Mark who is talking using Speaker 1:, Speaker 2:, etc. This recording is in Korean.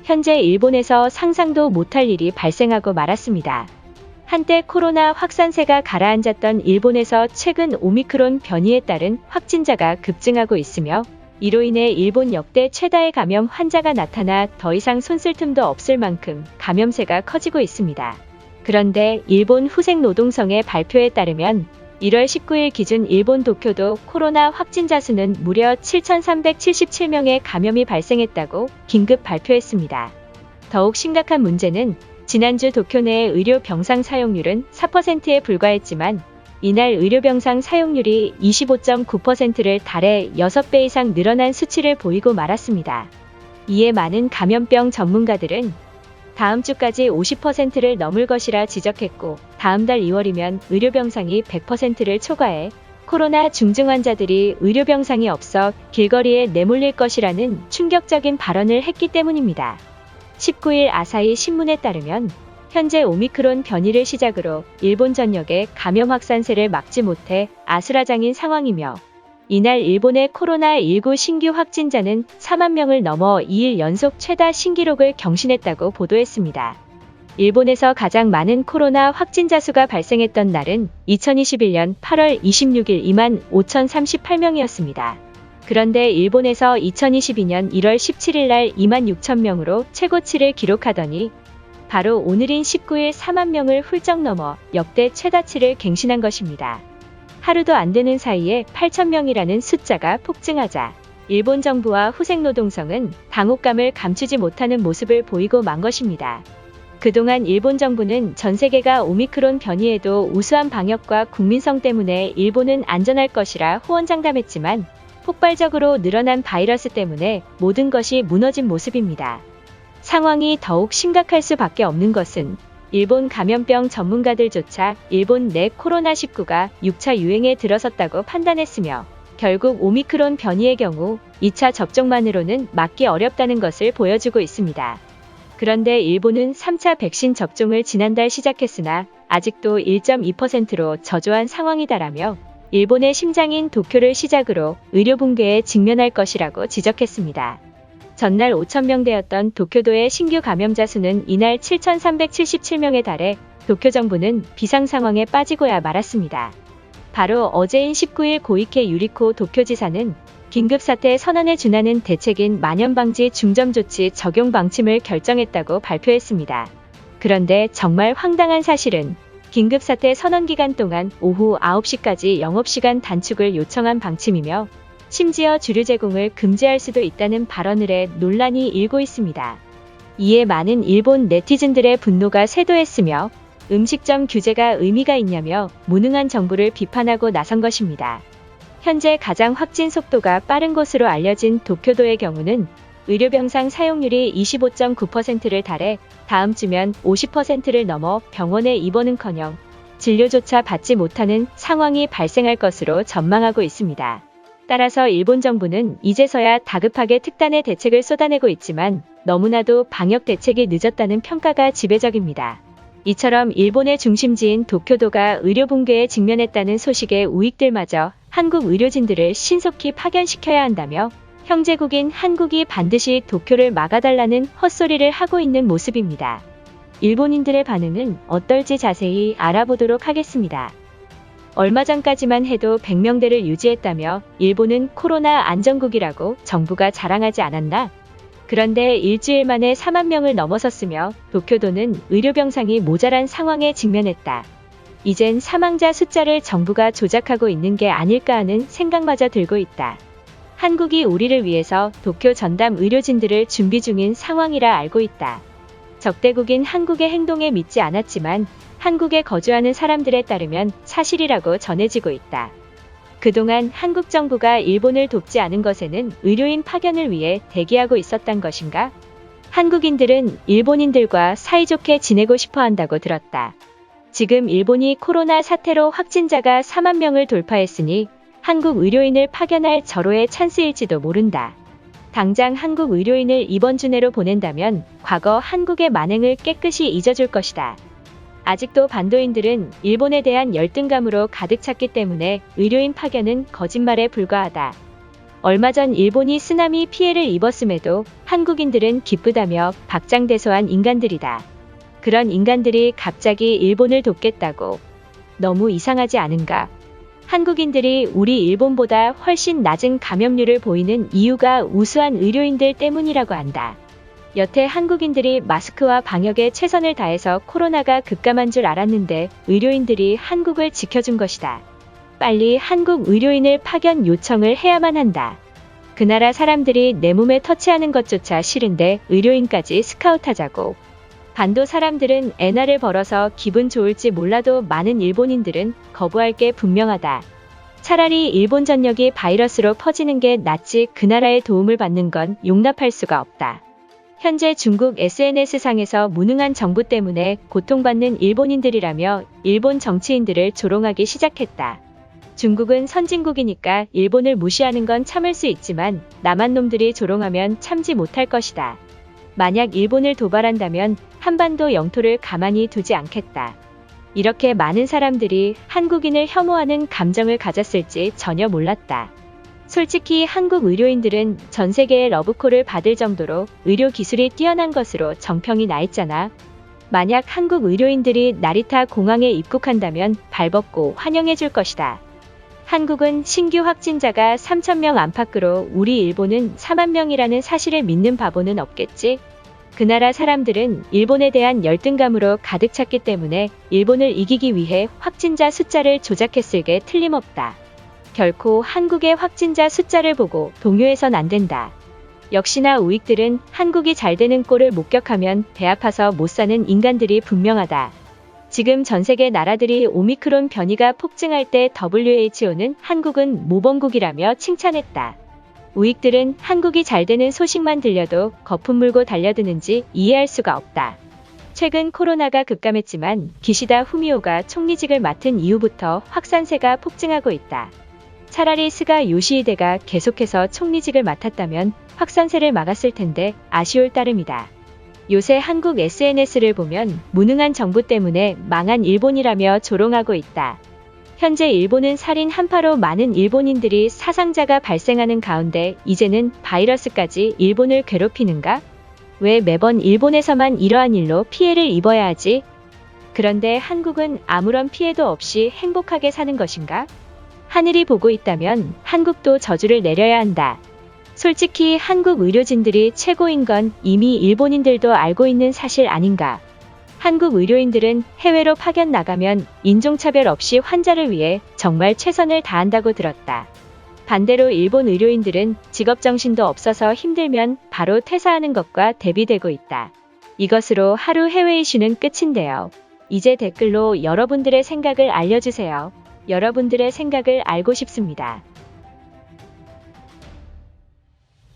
Speaker 1: 현재 일본에서 상상도 못할 일이 발생하고 말았습니다. 한때 코로나 확산세가 가라앉았던 일본에서 최근 오미크론 변이에 따른 확진자가 급증하고 있으며 이로 인해 일본 역대 최다의 감염 환자가 나타나 더 이상 손쓸 틈도 없을 만큼 감염세가 커지고 있습니다. 그런데 일본 후생노동성의 발표에 따르면 1월 19일 기준 일본 도쿄도 코로나 확진자 수는 무려 7,377명의 감염이 발생했다고 긴급 발표했습니다. 더욱 심각한 문제는 지난주 도쿄 내의 의료 병상 사용률은 4%에 불과했지만 이날 의료 병상 사용률이 25.9%를 달해 6배 이상 늘어난 수치를 보이고 말았습니다. 이에 많은 감염병 전문가들은 다음 주까지 50%를 넘을 것이라 지적했고 다음 달 2월이면 의료병상이 100%를 초과해 코로나 중증 환자들이 의료병상이 없어 길거리에 내몰릴 것이라는 충격적인 발언을 했기 때문입니다. 19일 아사히 신문에 따르면 현재 오미크론 변이를 시작으로 일본 전역의 감염 확산세를 막지 못해 아수라장인 상황이며 이날 일본의 코로나19 신규 확진자는 4만 명을 넘어 2일 연속 최다 신기록을 경신했다고 보도했습니다. 일본에서 가장 많은 코로나 확진자 수가 발생했던 날은 2021년 8월 26일 25,038명이었습니다. 그런데 일본에서 2022년 1월 17일 날 26,000명으로 최고치를 기록하더니 바로 오늘인 19일 4만 명을 훌쩍 넘어 역대 최다치를 갱신한 것입니다. 하루도 안 되는 사이에 8,000명이라는 숫자가 폭증하자 일본 정부와 후생노동성은 당혹감을 감추지 못하는 모습을 보이고 만 것입니다. 그동안 일본 정부는 전 세계가 오미크론 변이에도 우수한 방역과 국민성 때문에 일본은 안전할 것이라 호언장담했지만 폭발적으로 늘어난 바이러스 때문에 모든 것이 무너진 모습입니다. 상황이 더욱 심각할 수밖에 없는 것은 일본 감염병 전문가들조차 일본 내 코로나19가 6차 유행에 들어섰다고 판단했으며 결국 오미크론 변이의 경우 2차 접종만으로는 막기 어렵다는 것을 보여주고 있습니다. 그런데 일본은 3차 백신 접종을 지난달 시작했으나 아직도 1.2%로 저조한 상황이다라며 일본의 심장인 도쿄를 시작으로 의료 붕괴에 직면할 것이라고 지적했습니다. 전날 5,000명대였던 도쿄도의 신규 감염자 수는 이날 7,377명에 달해 도쿄 정부는 비상 상황에 빠지고야 말았습니다. 바로 어제인 19일 고이케 유리코 도쿄지사는 긴급사태 선언에 준하는 대책인 만연방지 중점조치 적용 방침을 결정했다고 발표했습니다. 그런데 정말 황당한 사실은 긴급사태 선언 기간 동안 오후 9시까지 영업시간 단축을 요청한 방침이며 심지어 주류 제공을 금지할 수도 있다는 발언을 해 논란이 일고 있습니다. 이에 많은 일본 네티즌들의 분노가 쇄도했으며 음식점 규제가 의미가 있냐며 무능한 정부를 비판하고 나선 것입니다. 현재 가장 확진 속도가 빠른 곳으로 알려진 도쿄도의 경우는 의료병상 사용률이 25.9%를 달해 다음 주면 50%를 넘어 병원에 입원은커녕 진료조차 받지 못하는 상황이 발생할 것으로 전망하고 있습니다. 따라서 일본 정부는 이제서야 다급하게 특단의 대책을 쏟아내고 있지만 너무나도 방역 대책이 늦었다는 평가가 지배적입니다. 이처럼 일본의 중심지인 도쿄도가 의료 붕괴에 직면했다는 소식에 우익들마저 한국 의료진들을 신속히 파견시켜야 한다며 형제국인 한국이 반드시 도쿄를 막아달라는 헛소리를 하고 있는 모습입니다. 일본인들의 반응은 어떨지 자세히 알아보도록 하겠습니다. 얼마 전까지만 해도 100명대를 유지했다며 일본은 코로나 안전국이라고 정부가 자랑하지 않았나? 그런데 일주일 만에 4만 명을 넘어섰으며 도쿄도는 의료병상이 모자란 상황에 직면했다. 이젠 사망자 숫자를 정부가 조작하고 있는 게 아닐까 하는 생각마저 들고 있다. 한국이 우리를 위해서 도쿄 전담 의료진들을 준비 중인 상황이라 알고 있다. 적대국인 한국의 행동에 믿지 않았지만 한국에 거주하는 사람들에 따르면 사실이라고 전해지고 있다. 그동안 한국 정부가 일본을 돕지 않은 것에는 의료인 파견을 위해 대기하고 있었던 것인가? 한국인들은 일본인들과 사이좋게 지내고 싶어 한다고 들었다. 지금 일본이 코로나 사태로 확진자가 4만 명을 돌파했으니 한국 의료인을 파견할 절호의 찬스일지도 모른다. 당장 한국 의료인을 이번 주 내로 보낸다면 과거 한국의 만행을 깨끗이 잊어줄 것이다. 아직도 반도인들은 일본에 대한 열등감으로 가득 찼기 때문에 의료인 파견은 거짓말에 불과하다. 얼마 전 일본이 쓰나미 피해를 입었음에도 한국인들은 기쁘다며 박장대소한 인간들이다. 그런 인간들이 갑자기 일본을 돕겠다고. 너무 이상하지 않은가? 한국인들이 우리 일본보다 훨씬 낮은 감염률을 보이는 이유가 우수한 의료인들 때문이라고 한다. 여태 한국인들이 마스크와 방역에 최선을 다해서 코로나가 급감한 줄 알았는데 의료인들이 한국을 지켜준 것이다. 빨리 한국 의료인을 파견 요청을 해야만 한다. 그 나라 사람들이 내 몸에 터치하는 것조차 싫은데 의료인까지 스카우트하자고. 반도 사람들은 엔화를 벌어서 기분 좋을지 몰라도 많은 일본인들은 거부할 게 분명하다. 차라리 일본 전역이 바이러스로 퍼지는 게 낫지 그 나라의 도움을 받는 건 용납할 수가 없다. 현재 중국 SNS상에서 무능한 정부 때문에 고통받는 일본인들이라며 일본 정치인들을 조롱하기 시작했다. 중국은 선진국이니까 일본을 무시하는 건 참을 수 있지만 남한 놈들이 조롱하면 참지 못할 것이다. 만약 일본을 도발한다면 한반도 영토를 가만히 두지 않겠다. 이렇게 많은 사람들이 한국인을 혐오하는 감정을 가졌을지 전혀 몰랐다. 솔직히 한국 의료인들은 전 세계의 러브콜을 받을 정도로 의료 기술이 뛰어난 것으로 정평이 나 있잖아. 만약 한국 의료인들이 나리타 공항에 입국한다면 발벗고 환영해 줄 것이다. 한국은 신규 확진자가 3,000명 안팎으로 우리 일본은 4만 명이라는 사실을 믿는 바보는 없겠지? 그 나라 사람들은 일본에 대한 열등감으로 가득 찼기 때문에 일본을 이기기 위해 확진자 숫자를 조작했을 게 틀림없다. 결코 한국의 확진자 숫자를 보고 동요해선 안 된다. 역시나 우익들은 한국이 잘 되는 꼴을 목격하면 배 아파서 못 사는 인간들이 분명하다. 지금 전 세계 나라들이 오미크론 변이가 폭증할 때 WHO는 한국은 모범국이라며 칭찬했다. 우익들은 한국이 잘 되는 소식만 들려도 거품 물고 달려드는지 이해할 수가 없다. 최근 코로나가 급감했지만 기시다 후미오가 총리직을 맡은 이후부터 확산세가 폭증하고 있다. 차라리 스가 요시히데가 계속해서 총리직을 맡았다면 확산세를 막았을 텐데 아쉬울 따름이다. 요새 한국 SNS를 보면 무능한 정부 때문에 망한 일본이라며 조롱하고 있다. 현재 일본은 살인 한파로 많은 일본인들이 사상자가 발생하는 가운데 이제는 바이러스까지 일본을 괴롭히는가? 왜 매번 일본에서만 이러한 일로 피해를 입어야 하지? 그런데 한국은 아무런 피해도 없이 행복하게 사는 것인가? 하늘이 보고 있다면 한국도 저주를 내려야 한다. 솔직히 한국 의료진들이 최고인 건 이미 일본인들도 알고 있는 사실 아닌가? 한국 의료인들은 해외로 파견 나가면 인종차별 없이 환자를 위해 정말 최선을 다한다고 들었다. 반대로 일본 의료인들은 직업정신도 없어서 힘들면 바로 퇴사하는 것과 대비되고 있다. 이것으로 하루 해외 이슈는 끝인데요. 이제 댓글로 여러분들의 생각을 알려주세요. 여러분들의 생각을 알고 싶습니다.